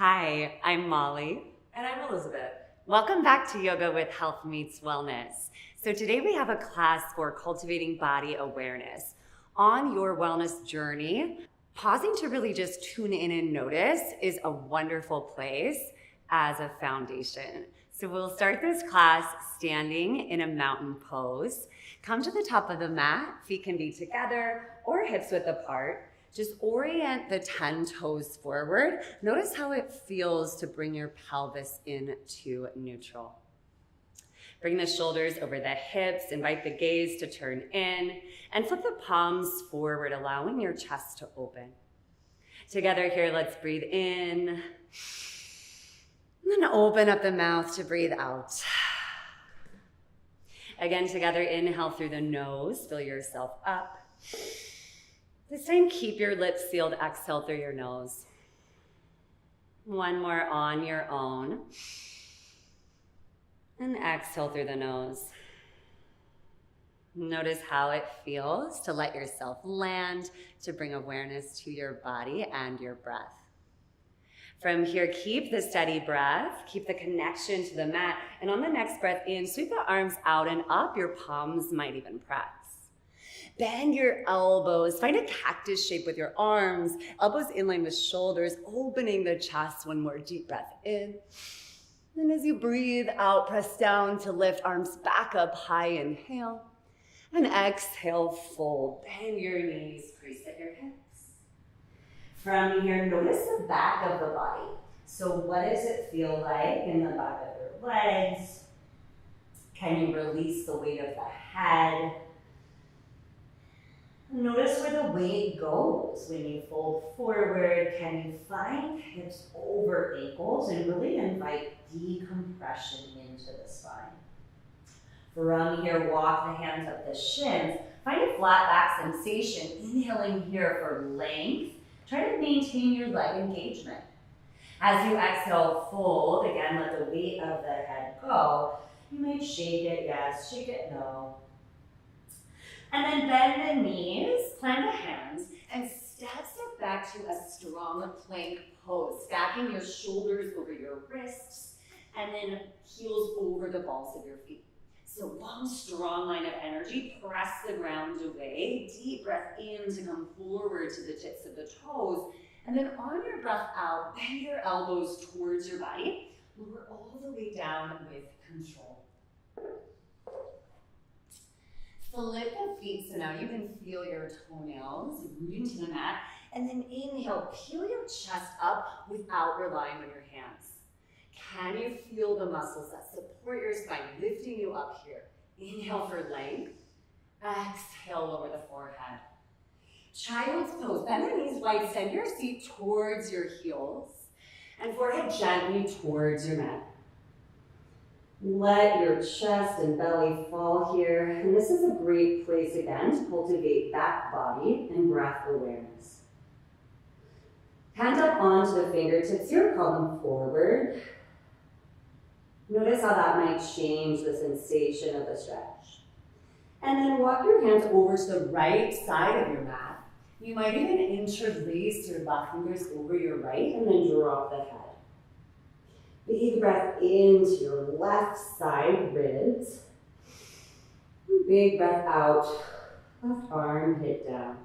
Hi, I'm Molly. And I'm Elizabeth. Welcome back to Yoga with Health Meets Wellness. So today we have a class for cultivating body awareness. On your wellness journey, pausing to really just tune in and notice is a wonderful place as a foundation. So we'll start this class standing in a mountain pose. Come to the top of the mat, feet can be together or hips width apart. Just orient the 10 toes forward. Notice how it feels to bring your pelvis into neutral. Bring the shoulders over the hips, invite the gaze to turn in, and flip the palms forward, allowing your chest to open. Together here, let's breathe in, and then open up the mouth to breathe out. Again, together, inhale through the nose, fill yourself up. This time, keep your lips sealed, exhale through your nose. One more on your own. And exhale through the nose. Notice how it feels to let yourself land, to bring awareness to your body and your breath. From here, keep the steady breath, keep the connection to the mat, and on the next breath in, sweep the arms out and up, your palms might even press. Bend your elbows, find a cactus shape with your arms, elbows in line with shoulders, opening the chest. One more deep breath in. And as you breathe out, press down to lift arms back up high, inhale. And exhale, fold. Bend your knees, crease at your hips. From here, notice the back of the body. So what does it feel like in the back of your legs? Can you release the weight of the head? Notice where the weight goes when you fold forward. Can you find hips over ankles and really invite decompression into the spine? From here, walk the hands up the shins. Find a flat back sensation. Inhaling here for length. Try to maintain your leg engagement. As you exhale, fold. Again, let the weight of the head go. You might shake it, yes. Shake it, no. And then bend the knees, plant the hands, and step back to a strong plank pose, stacking your shoulders over your wrists, and then heels over the balls of your feet. So long, strong line of energy, press the ground away, deep breath in to come forward to the tips of the toes, and then on your breath out, bend your elbows towards your body, lower all the way down with control. Flip the feet, so now you can feel your toenails rooting to the mat, and then inhale, peel your chest up without relying on your hands. Can you feel the muscles that support your spine, lifting you up here? Inhale for length, exhale, lower the forehead. Child's pose, bend the knees wide, send your seat towards your heels, and forehead gently towards your mat. Let your chest and belly fall here. And this is a great place again to cultivate back body and breath awareness. Hand up onto the fingertips here, call them forward. Notice how that might change the sensation of the stretch. And then walk your hands over to the right side of your mat. You might even interlace your left fingers over your right and then drop the head. Big breath into your left side ribs. Big breath out, left arm hit down.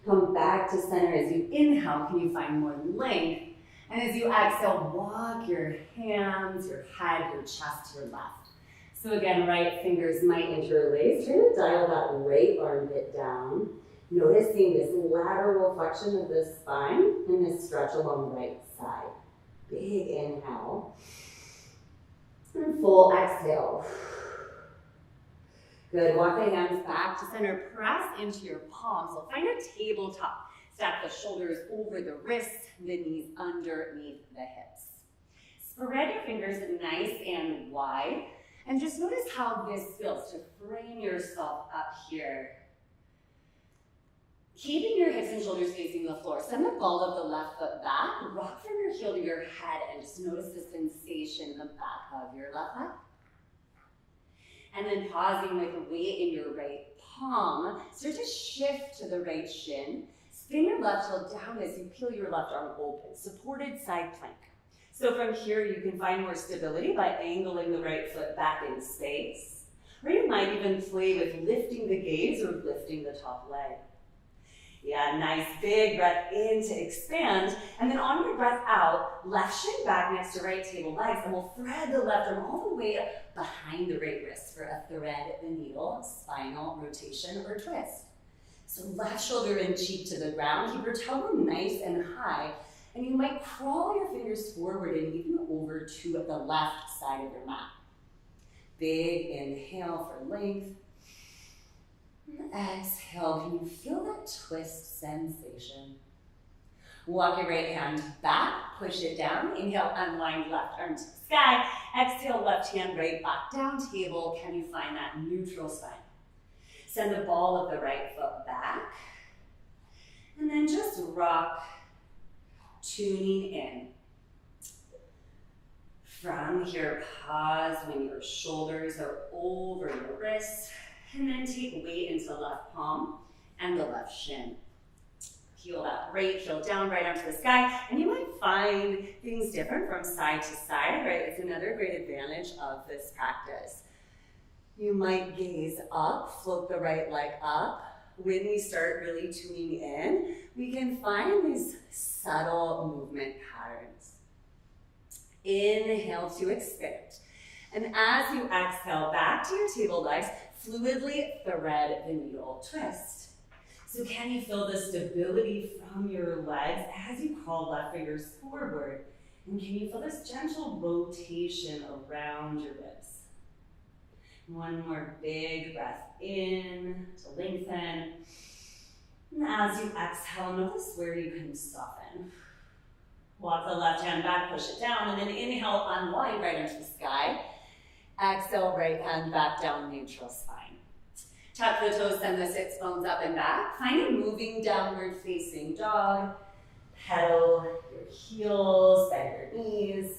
Come back to center as you inhale. Can you find more length? And as you exhale, walk your hands, your head, your chest to your left. So again, right fingers might interlace. Try to dial that right arm bit down. Noticing this lateral flexion of the spine and this stretch along the right side. Big inhale, and full exhale. Good, walk the hands back to center, press into your palms. So find a tabletop. Stack the shoulders over the wrists, the knees underneath the hips. Spread your fingers nice and wide, and just notice how this feels to frame yourself up here. Keeping your hips and shoulders facing the floor, send the ball of the left foot back, rock from your heel to your head, and just notice the sensation in the back of your left leg. And then pausing with weight in your right palm, start to shift to the right shin. Spin your left heel down as you peel your left arm open, supported side plank. So from here, you can find more stability by angling the right foot back in space, or you might even play with lifting the gaze or lifting the top leg. Yeah, nice big breath in to expand, and then on your breath out, left shin back next to right table legs, and we'll thread the left arm all the way behind the right wrist for a thread the needle, spinal rotation or twist. So left shoulder and cheek to the ground, keep your tailbone nice and high, and you might crawl your fingers forward and even over to the left side of your mat. Big inhale for length. Exhale, can you feel that twist sensation? Walk your right hand back, push it down. Inhale, unwind left arm to the sky. Exhale, left hand right back down table. Can you find that neutral spine? Send the ball of the right foot back. And then just rock, tuning in. From here, pause when your shoulders are over your wrists. And then take weight into left palm and the left shin. Heel that right heel down, right arm to the sky. And you might find things different from side to side, right? It's another great advantage of this practice. You might gaze up, float the right leg up. When we start really tuning in, we can find these subtle movement patterns. Inhale to expand. And as you exhale back to your table legs, fluidly thread the needle twist. So can you feel the stability from your legs as you crawl left fingers forward? And can you feel this gentle rotation around your ribs? One more big breath in to lengthen. And as you exhale, notice where you can soften. Walk the left hand back, push it down, and then inhale, unwind right into the sky. Exhale, right hand back down, neutral spine. Tuck the toes, send the sits bones up and back. Find a moving downward facing dog. Pedal your heels, bend your knees.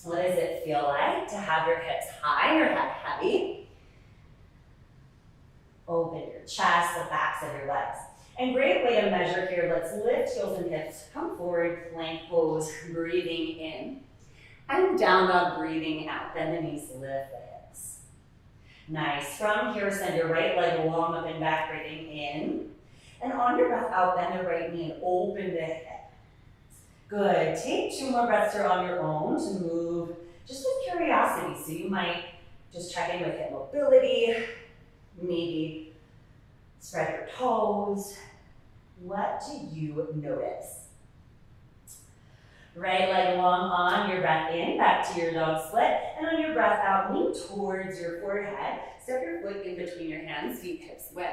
What does it feel like to have your hips high, your head heavy? Open your chest, the backs of your legs. And great way to measure here, let's lift heels and hips, come forward, plank pose, breathing in. And down dog, breathing out. Bend the knees, lift the hips. Nice. From here, send your right leg long up and back, breathing in. And on your breath out, bend the right knee and open the hip. Good. Take 2 more breaths here on your own to move just with curiosity. So you might just check in with hip mobility, maybe spread your toes. What do you notice? Right leg long on your breath in, back to your dog split. And on your breath out, lean towards your forehead. Step your foot in between your hands, feet hips width.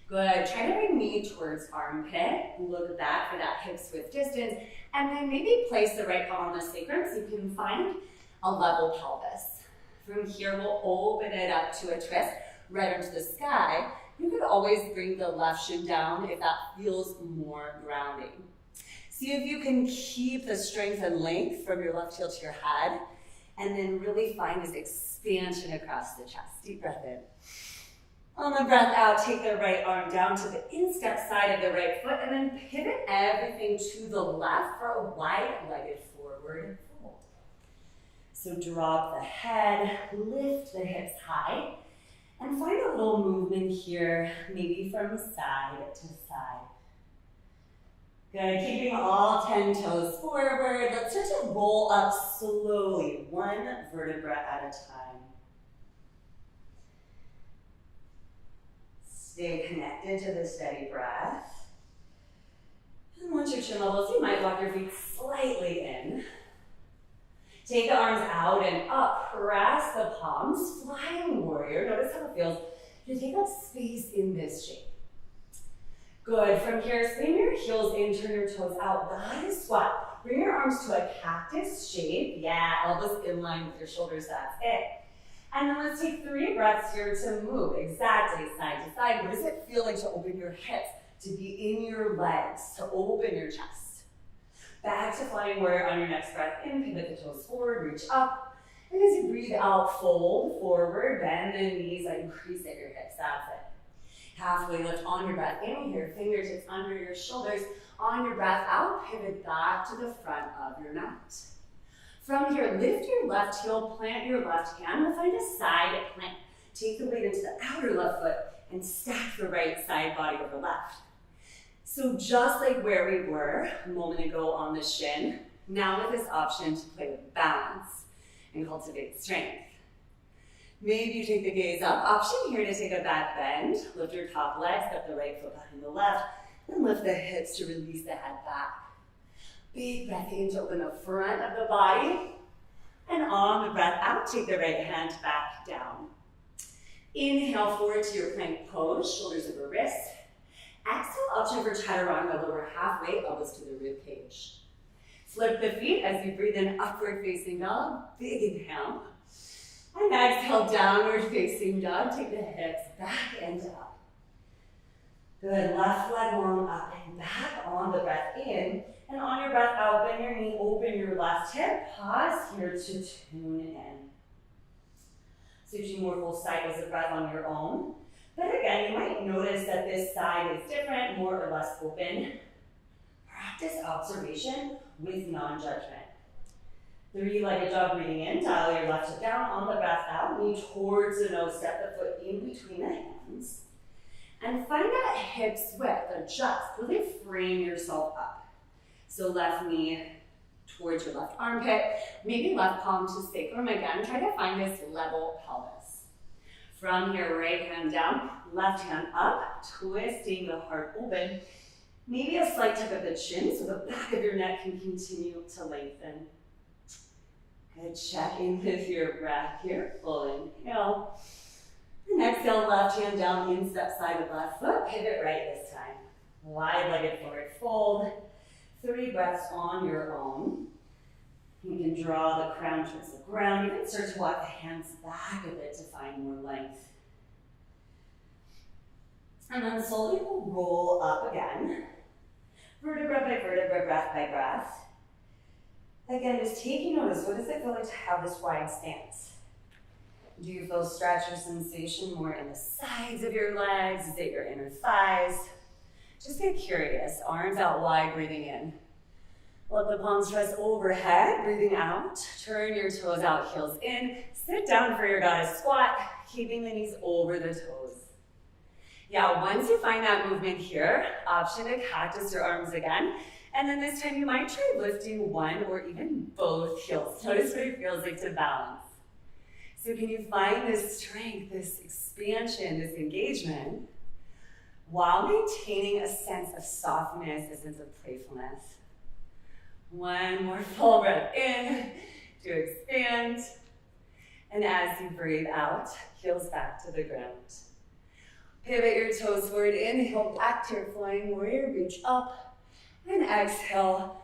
Good. Try to bring knee towards armpit. Look back for that hips width distance. And then maybe place the right palm on the sacrum so you can find a level pelvis. From here, we'll open it up to a twist right into the sky. You could always bring the left shin down if that feels more grounding. See if you can keep the strength and length from your left heel to your head, and then really find this expansion across the chest. Deep breath in. On the breath out, take the right arm down to the instep side of the right foot, and then pivot everything to the left for a wide-legged forward fold. So drop the head, lift the hips high, and find a little movement here, maybe from side to side. Good, keeping all 10 toes forward. Let's start to roll up slowly, 1 vertebra at a time. Stay connected to the steady breath. And once your chin levels, you might walk your feet slightly in. Take the arms out and up, press the palms, flying warrior. Notice how it feels to take up space in this shape. Good, from here, spin your heels in, turn your toes out, body squat. Bring your arms to a cactus shape. Yeah, elbows in line with your shoulders, that's it. And then let's take 3 breaths here to move exactly side to side. What does it feel like to open your hips, to be in your legs, to open your chest? Back to flying warrior on your next breath in, pivot the toes forward, reach up. And as you breathe out, fold forward, bend the knees, increase at your hips, that's it. Halfway lift on your breath in here, fingertips under your shoulders. On your breath out, pivot back to the front of your mat. From here, lift your left heel, plant your left hand. We'll find a side plank. Take the weight into the outer left foot and stack the right side body over left. So just like where we were a moment ago on the shin, now with this option to play with balance and cultivate strength. Maybe you take the gaze up. Option here to take a back bend. Lift your top leg, step the right foot behind the left, then lift the hips to release the head back. Big breath in to open the front of the body. And on the breath out, take the right hand back down. Inhale forward to your plank pose, shoulders over wrist. Exhale, option for chaturanga, lower halfway, elbows to the rib cage. Flip the feet as you breathe in, upward facing dog, big inhale. And exhale, downward facing dog, take the hips back and up. Good, left leg long up and back on the breath in. And on your breath out, bend your knee, open your left hip. Pause here to tune in. So you do more full cycles of breath on your own. But again, you might notice that this side is different, more or less open. Practice observation with non-judgment. 3-legged dog, breathing in, dial your left hip down. On the breath out, knee towards the nose, step the foot in between the hands. And find that hips width, adjust, really frame yourself up. So left knee towards your left armpit, maybe left palm to sacrum again. Try to find this level pelvis. From here, right hand down, left hand up, twisting the heart open. Maybe a slight tip of the chin so the back of your neck can continue to lengthen. Good, check in with your breath here. Full inhale. And exhale, left hand down, instep side of left foot. Pivot right this time. Wide-legged forward fold. 3 breaths on your own. You can draw the crown towards the ground. You can start to walk the hands back a bit to find more length. And then slowly we'll roll up again. Vertebra by vertebra, breath by breath. Again, just taking notice, what does it feel like to have this wide stance? Do you feel stretch or sensation more in the sides of your legs? Is it your inner thighs? Just get curious, arms out wide, breathing in. Let the palms press overhead, breathing out. Turn your toes out, heels in. Sit down for your goddess squat, keeping the knees over the toes. Yeah, once you find that movement here, option to cactus your arms again. And then this time you might try lifting one or even both heels. Notice what it feels like to balance. So can you find this strength, this expansion, this engagement, while maintaining a sense of softness, a sense of playfulness? One more full breath in to expand. And as you breathe out, heels back to the ground. Pivot your toes forward, inhale back to your flying warrior, reach up. And exhale,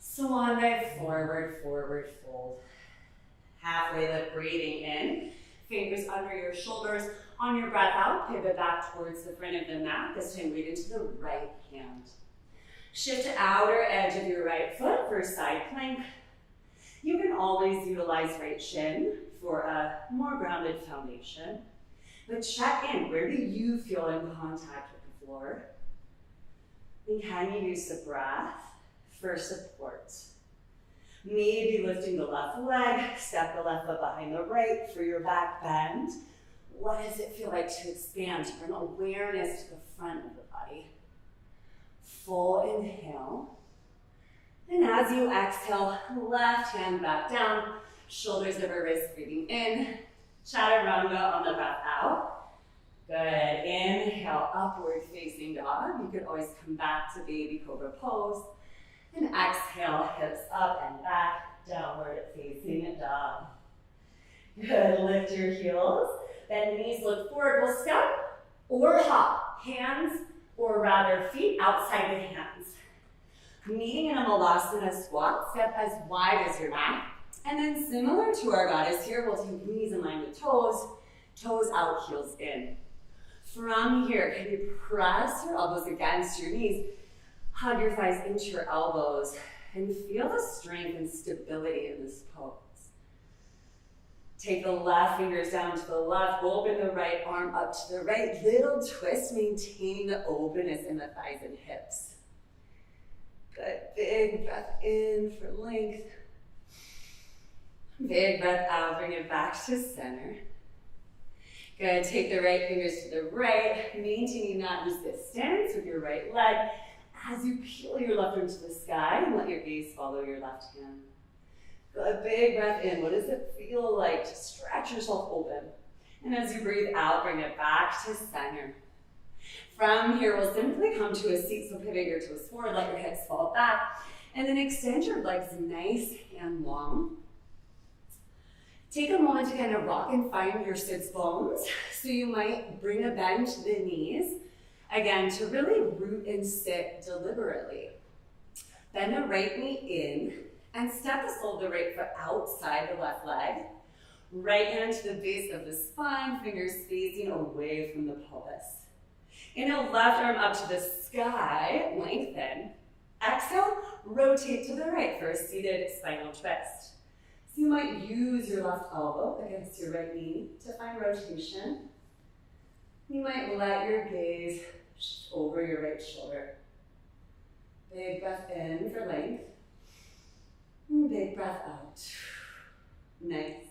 swan dive forward, forward fold. Halfway lift, breathing in. Fingers under your shoulders. On your breath out, pivot back towards the front of the mat. This time weight into the right hand. Shift to outer edge of your right foot for side plank. You can always utilize right shin for a more grounded foundation. But check in, where do you feel in contact with the floor? And can you use the breath for support? Maybe lifting the left leg, step the left foot behind the right for your back bend. What does it feel like to expand, to bring awareness to the front of the body? Full inhale. And as you exhale, left hand back down, shoulders over wrists, breathing in. Chaturanga on the breath out. Good, inhale, upward facing dog. You could always come back to baby cobra pose. And exhale, hips up and back, downward facing dog. Good, lift your heels. Bend knees, look forward. We'll step or hop, hands or rather feet outside the hands. Meeting in a malasana squat, step as wide as your mat. And then similar to our goddess here, we'll take knees in line with toes, toes out, heels in. From here, can you press your elbows against your knees, hug your thighs into your elbows, and feel the strength and stability in this pose. Take the left fingers down to the left, open the right arm up to the right. Little twist, maintaining the openness in the thighs and hips. Good, big breath in for length. Big breath out, bring it back to center. Good, take the right fingers to the right, maintaining that resistance with your right leg as you peel your left arm to the sky and let your gaze follow your left hand. Good, big breath in. What does it feel like to stretch yourself open? And as you breathe out, bring it back to center. From here, we'll simply come to a seat, so pivot your toes forward, let your hips fall back, and then extend your legs nice and long. Take a moment to kind of rock and find your sits bones. So you might bring a bend to the knees, again, to really root and sit deliberately. Bend the right knee in, and step the sole of the right foot outside the left leg. Right hand to the base of the spine, fingers facing away from the pelvis. Inhale, left arm up to the sky, lengthen. Exhale, rotate to the right for a seated spinal twist. So you might use your left elbow against your right knee to find rotation. You might let your gaze shift over your right shoulder. Big breath in for length. Big breath out. Nice.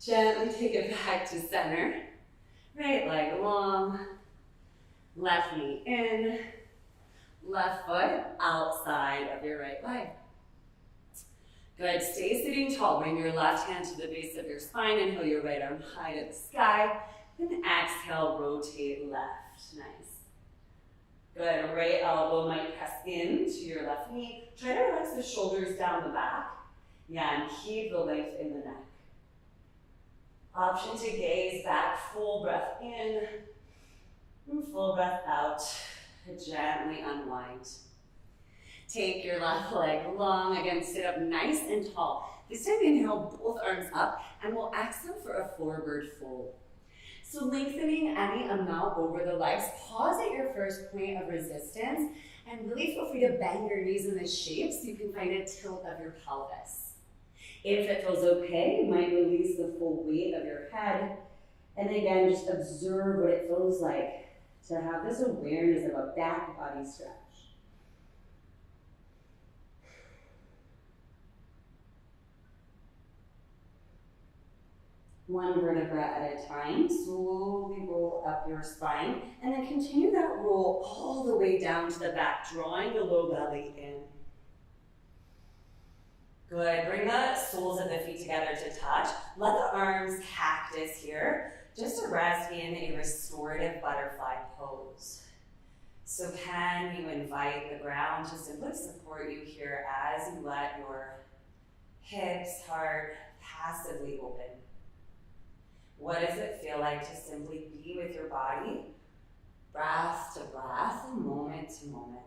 Gently take it back to center. Right leg long. Left knee in. Left foot outside of your right leg. Good. Stay sitting tall. Bring your left hand to the base of your spine. Inhale your right arm high to the sky. Then exhale, rotate left. Nice. Good. Right elbow might press into your left knee. Try to relax the shoulders down the back. Yeah, and keep the length in the neck. Option to gaze back. Full breath in. And full breath out. Gently unwind. Take your left leg long. Again, sit up nice and tall. This time inhale both arms up, and we'll exhale for a forward fold. So lengthening any amount over the legs. Pause at your first point of resistance, and really feel free to bend your knees in this shape so you can find a tilt of your pelvis. If it feels okay, you might release the full weight of your head. And again, just observe what it feels like to have this awareness of a back body stretch. One vertebra at a time, slowly roll up your spine, and then continue that roll all the way down to the back, drawing the low belly in. Good, bring the soles of the feet together to touch. Let the arms cactus here, just to rest in a restorative butterfly pose. So can you invite the ground to simply support you here as you let your hips, heart passively open? What does it feel like to simply be with your body, breath to breath, moment to moment?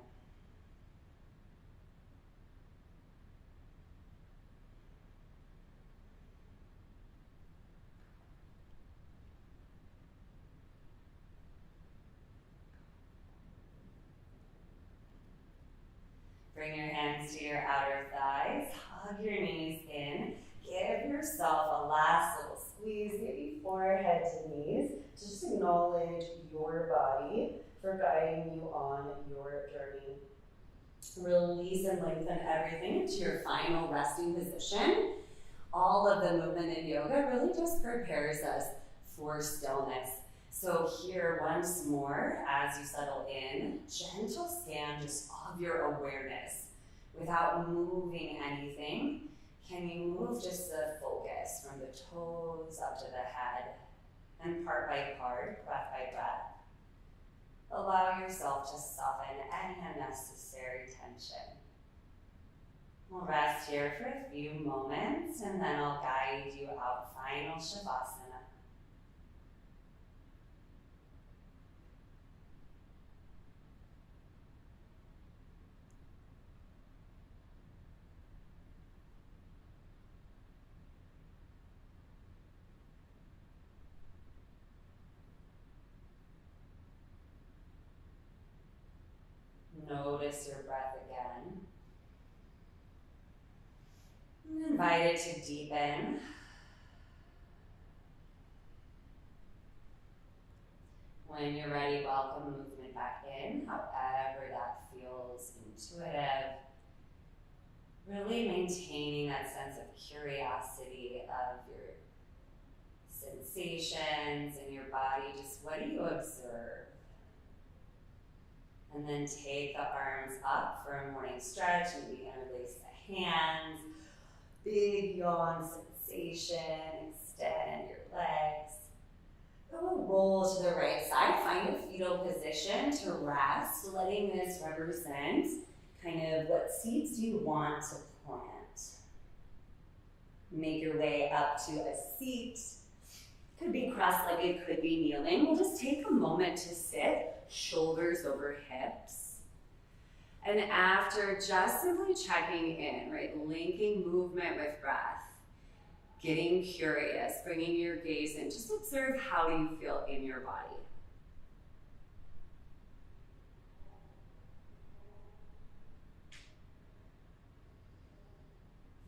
Bring your hands to your outer thighs, hug your knees in. Give yourself a last little squeeze, maybe forehead to knees. Just acknowledge your body for guiding you on your journey. Release and lengthen everything into your final resting position. All of the movement in yoga really just prepares us for stillness. So here once more, as you settle in, gentle scan just of your awareness without moving anything. Can you move just the focus from the toes up to the head, and part by part, breath by breath, allow yourself to soften any unnecessary tension. We'll rest here for a few moments, and then I'll guide you out. Final Shavasana. Notice your breath again. And invite it to deepen. When you're ready, welcome movement back in, however that feels intuitive. Really maintaining that sense of curiosity of your sensations in your body. Just what do you observe? And then take the arms up for a morning stretch. Maybe interlace the hands. Big yawn sensation. Extend your legs. Go roll to the right side. Find a fetal position to rest. Letting this represent kind of what seeds you want to plant. Make your way up to a seat. Could be cross-legged, could be kneeling. We'll just take a moment to sit, shoulders over hips. And after, just simply checking in, right? Linking movement with breath. Getting curious, bringing your gaze in. Just observe how you feel in your body.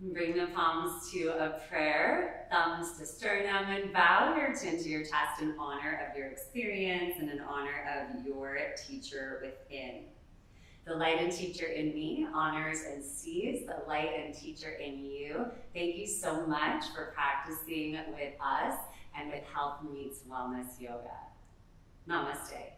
Bring the palms to a prayer, thumbs to sternum, and bow your chin to your chest in honor of your experience and in honor of your teacher within. The light and teacher in me honors and sees the light and teacher in you. Thank you so much for practicing with us and with Health Meets Wellness Yoga. Namaste.